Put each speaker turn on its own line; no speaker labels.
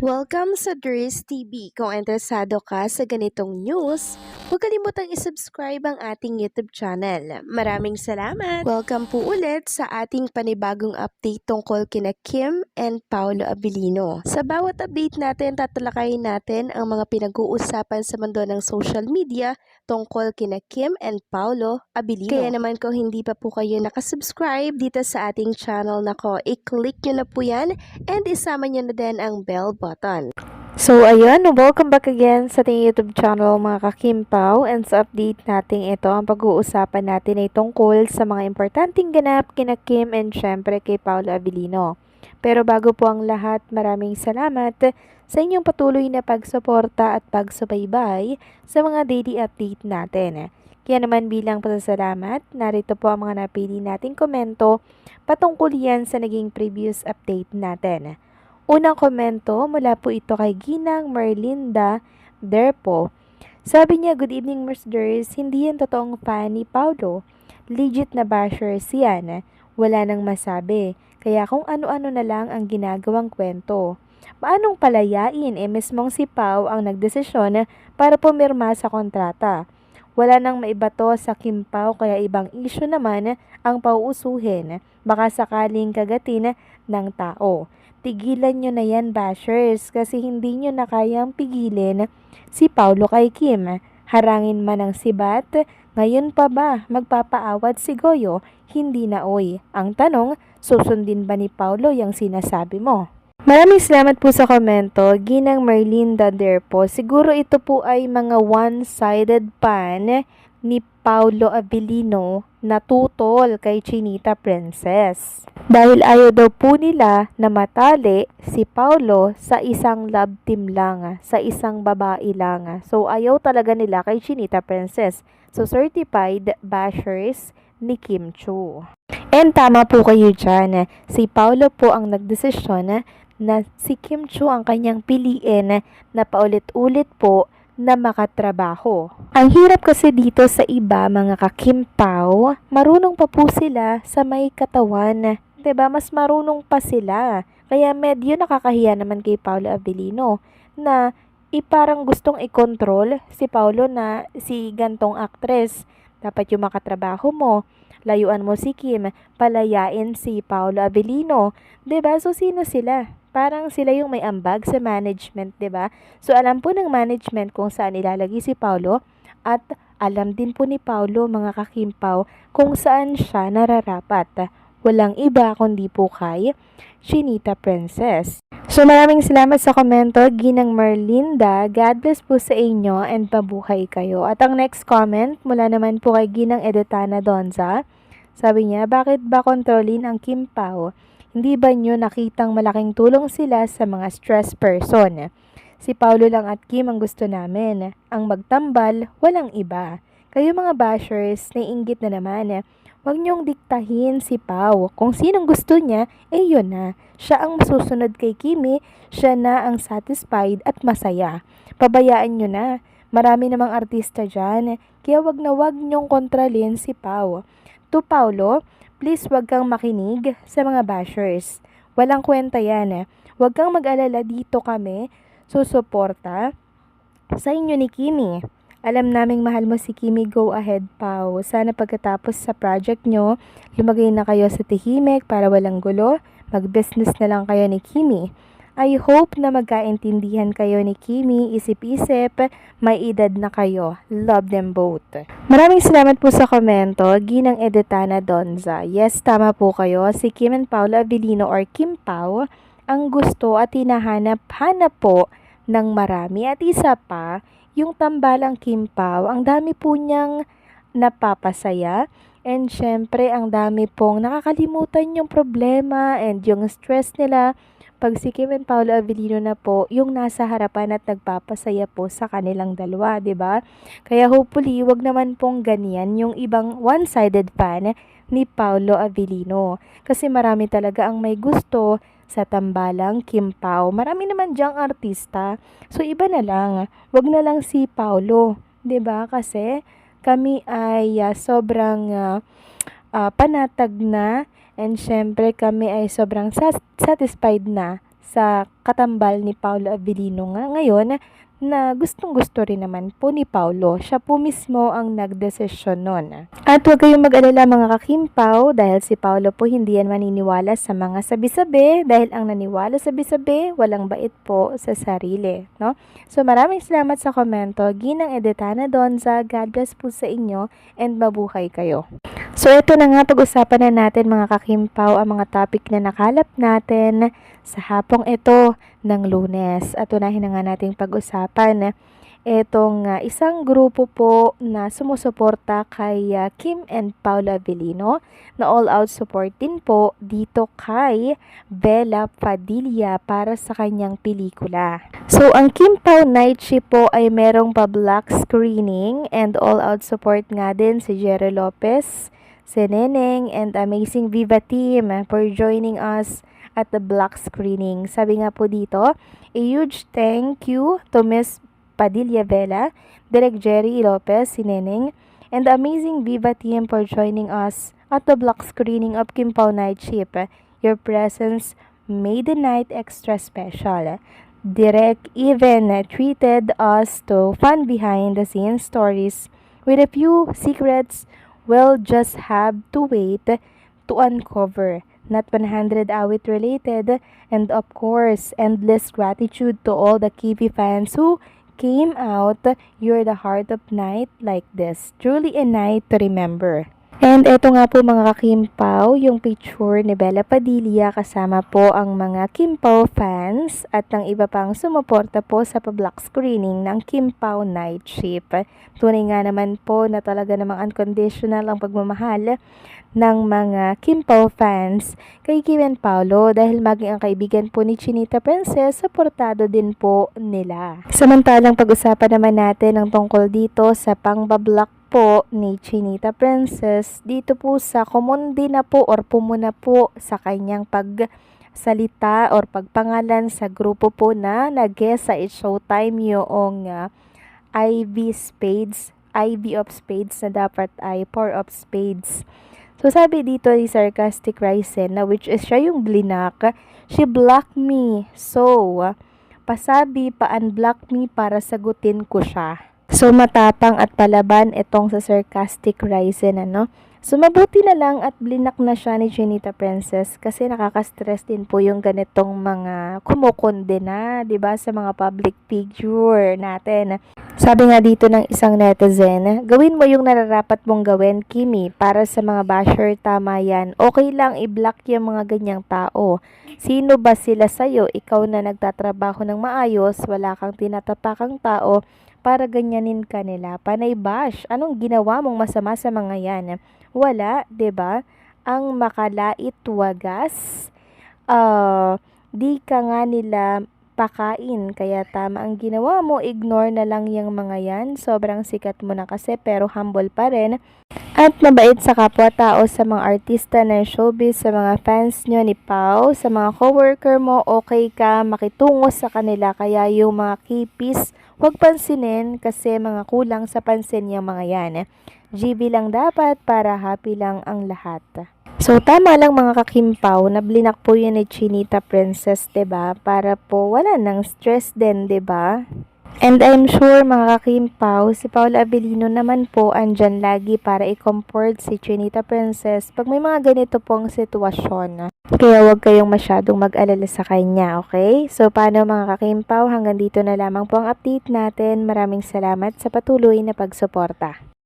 Welcome sa Dries TV. Kung interesado ka sa ganitong news, huwag kalimutang isubscribe ang ating YouTube channel. Maraming salamat! Welcome po ulit sa ating panibagong update tungkol kina Kim and Paolo Abilino. Sa bawat update natin, tatalakayin natin ang mga pinag-uusapan sa mundo ng social media tungkol kina Kim and Paolo Abilino. Kaya naman kung hindi pa po kayo nakasubscribe dito sa ating channel nako, i-click nyo na po yan and isama nyo na din ang bell button. So ayun, welcome back again sa ating YouTube channel mga kakimpaw, and sa update natin ito, ang pag-uusapan natin ay tungkol sa mga importanteng ganap kina Kim and syempre kay Paolo Abilino. Pero bago po ang lahat, maraming salamat sa inyong patuloy na pagsuporta at pagsubaybay sa mga daily update natin. Kaya naman bilang pasasalamat, narito po ang mga napili nating komento patungkol yan sa naging previous update natin. Unang komento mula po ito kay Ginang Merlinda Derpo. Sabi niya, "Good evening, Miss Ders. Hindi yan totoong fan ni Paolo. Legit na bashers yan. Wala nang masabi. Kaya kung ano-ano na lang ang ginagawang kwento. Paanong palayain? Mismong si Pao ang nagdesisyon para pumirma sa kontrata. Wala nang maibato sa Kim Pao, kaya ibang issue naman ang pauusuhin. Baka sakaling kagatin ng tao. Tigilan nyo na yan, bashers, kasi hindi nyo na kayang pigilin si Paolo kay Kim. Harangin man ang sibat, ngayon pa ba magpapaawat si Goyo? Hindi na oy. Ang tanong, susundin ba ni Paolo yung sinasabi mo?" Maraming salamat po sa komento, Ginang Merlinda Derpo. Siguro ito po ay mga one-sided pan ni Paolo Abilino na tutol kay Chinita Princess. Dahil ayaw daw po nila na matali si Paolo sa isang love team lang, sa isang babae lang. So ayaw talaga nila kay Chinita Princess. So certified bashers ni Kim Chu. And tama po kayo dyan. Si Paolo po ang nagdesisyon na si Kim Chu ang kanyang piliin na paulit-ulit po na makatrabaho. Ang hirap kasi dito sa iba mga kakimpaw, marunong pa po sila sa may katawan. 'Di ba? Mas marunong pa sila. Kaya medyo nakakahiya naman kay Paolo Abilino na parang gustong i-control si Paolo na si gantong actress. Dapat yung makatrabaho mo. Layuan mo si Kim, palayain si Paolo Abilino. 'Di ba? So sino sila? Parang sila yung may ambag sa management, 'di ba? So alam po ng management kung saan ilalagay si Paolo at alam din po ni Paolo mga kakimpaw kung saan siya nararapat. Walang iba kundi po kay Chinita Princess. So maraming salamat sa komento, Ginang Merlinda. God bless po sa inyo and pabuhay kayo. At ang next comment mula naman po kay Ginang Edetana Donza. Sabi niya, "Bakit ba kontrolin ang Kim Pao? Hindi ba nyo nakitang malaking tulong sila sa mga stress person? Si Paolo lang at Kim ang gusto namin. Ang magtambal, walang iba. Kayo mga bashers, naiinggit na naman. Huwag nyong diktahin si Pao. Kung sinong gusto niya, yun na. Siya ang masusunod kay Kimi, siya na ang satisfied at masaya. Pabayaan nyo na. Marami namang artista dyan, kaya wag na wag nyong kontrolin si Pao. To Paolo, please wag kang makinig sa mga bashers. Walang kwenta yan. Wag kang mag-alala, dito kami susuporta sa inyo ni Kimi. Alam naming mahal mo si Kimi, go ahead Pao. Sana pagkatapos sa project nyo, lumagay na kayo sa tahimik para walang gulo. Mag-business na lang kayo ni Kimi. I hope na magkaintindihan kayo ni Kimi, isip-isip, may edad na kayo. Love them both." Maraming salamat po sa komento, Ginang Edetana Donza. Yes, tama po kayo. Si Kim and Paolo Abilino or Kim Pao ang gusto at hinahanap-hanap po ng marami. At isa pa, yung tambalang Kim Pao, ang dami po niyang napapasaya. And syempre, ang dami pong nakakalimutan yung problema and yung stress nila pag si Kim and Paolo Abilino na po yung nasa harapan at nagpapasaya po sa kanilang dalawa, 'di ba? Kaya hopefully, wag naman pong ganyan yung ibang one-sided fan ni Paolo Abilino. Kasi marami talaga ang may gusto sa tambalang Kim Pao. Marami naman diyang artista. So iba na lang. Wag na lang si Paolo, 'di ba? Kasi kami ay sobrang panatag na, and syempre kami ay sobrang satisfied na sa katambal ni Paolo Avellino nga ngayon na gustong-gusto rin naman po ni Paulo. Siya po mismo ang nagdesisyon nun. At huwag kayong mag-alala mga kakimpaw dahil si Paulo po hindi yan maniniwala sa mga sabi-sabi dahil ang naniwala sa sabi-sabi walang bait po sa sarili. No? So maraming salamat sa komento. Ginang Edetana Donza, God bless po sa inyo and mabuhay kayo. So ito na nga, pag-usapan na natin mga kakimpaw ang mga topic na nakalap natin sa hapong ito ng Lunes. At unahin na nga nating pag-usapan itong isang grupo po na sumusuporta kay Kim and Paolo Avellino na all-out support din po dito kay Bella Padilla para sa kanyang pelikula. So, ang Kim Pao Night Shift po ay merong pa-black screening and all-out support nga din si Jerry Lopez, si Neneng, and amazing Viva team for joining us at the black screening. Sabi nga po dito, a huge thank you to Miss Padilla Bella, Direk Jerry Lopez, si Neneng, and the amazing Viva team for joining us at the black screening of Kim Pao Night Shift. Your presence made the night extra special. Direk even treated us to fun behind the scenes stories with a few secrets we'll just have to wait to uncover. Not 100 awit related, and of course, endless gratitude to all the Kiwi fans who came out. You're the heart of night like this. Truly a night to remember. And eto nga po mga kakimpaw, yung picture ni Bella Padilla kasama po ang mga Kim Pao fans at ang iba pang sumuporta po sa pa-black screening ng Kim Pao Night Shift. Tunay nga naman po na talaga namang unconditional ang pagmamahal ng mga Kim Pao fans kay Kim and Paolo dahil maging ang kaibigan po ni Chinita Princess, suportado din po nila. Samantalang pag-usapan naman natin ang tungkol dito sa pang-black po ni Chinita Princess dito po sa kumundi na po or pumuna po sa kanyang pagsalita or pagpangalan sa grupo po na nag-guest sa It's Showtime yung IV of Spades na dapat ay Four of Spades. So sabi dito ni Sarcastic Ryzen na which is siya yung blinak, she blocked me. So pasabi pa-unblock me para sagutin ko siya. So, matapang at palaban itong sa Sarcastic Ryzen, ano? So, mabuti na lang at blinak na siya ni Chinita Princess kasi nakaka-stress din po yung ganitong mga kumukondena, diba, sa mga public figure natin. Sabi nga dito ng isang netizen, gawin mo yung nararapat mong gawin, Kimi, para sa mga basher, tama yan. Okay lang i-block yung mga ganyang tao. Sino ba sila sa'yo? Ikaw na nagtatrabaho ng maayos, wala kang tinatapakang tao, para ganyanin ka nila. Panay bash. Anong ginawa mong masama sa mga yan? Wala, 'di ba? Ang makalait wagas. Di ka nga nila pakain. Kaya tama ang ginawa mo. Ignore na lang yung mga yan. Sobrang sikat mo na kasi pero humble pa rin. At mabait sa kapwa-tao, sa mga artista ng showbiz, sa mga fans nyo ni Pao, sa mga coworker mo, okay ka, makitungo sa kanila. Kaya yung mga kipis, huwag pansinin kasi mga kulang sa pansin yung mga yan. GB lang dapat para happy lang ang lahat. So, tama lang mga kakimpaw, na blinak po yun ni Chinita Princess, 'di ba? Para po wala nang stress din, 'di ba? And I'm sure mga kakimpaw, si Paolo Avellino naman po andyan lagi para i-comfort si Chinita Princess pag may mga ganito pong sitwasyon. Kaya huwag kayong masyadong mag-alala sa kanya, okay? So, paano mga kakimpaw, hanggang dito na lamang po ang update natin. Maraming salamat sa patuloy na pagsuporta.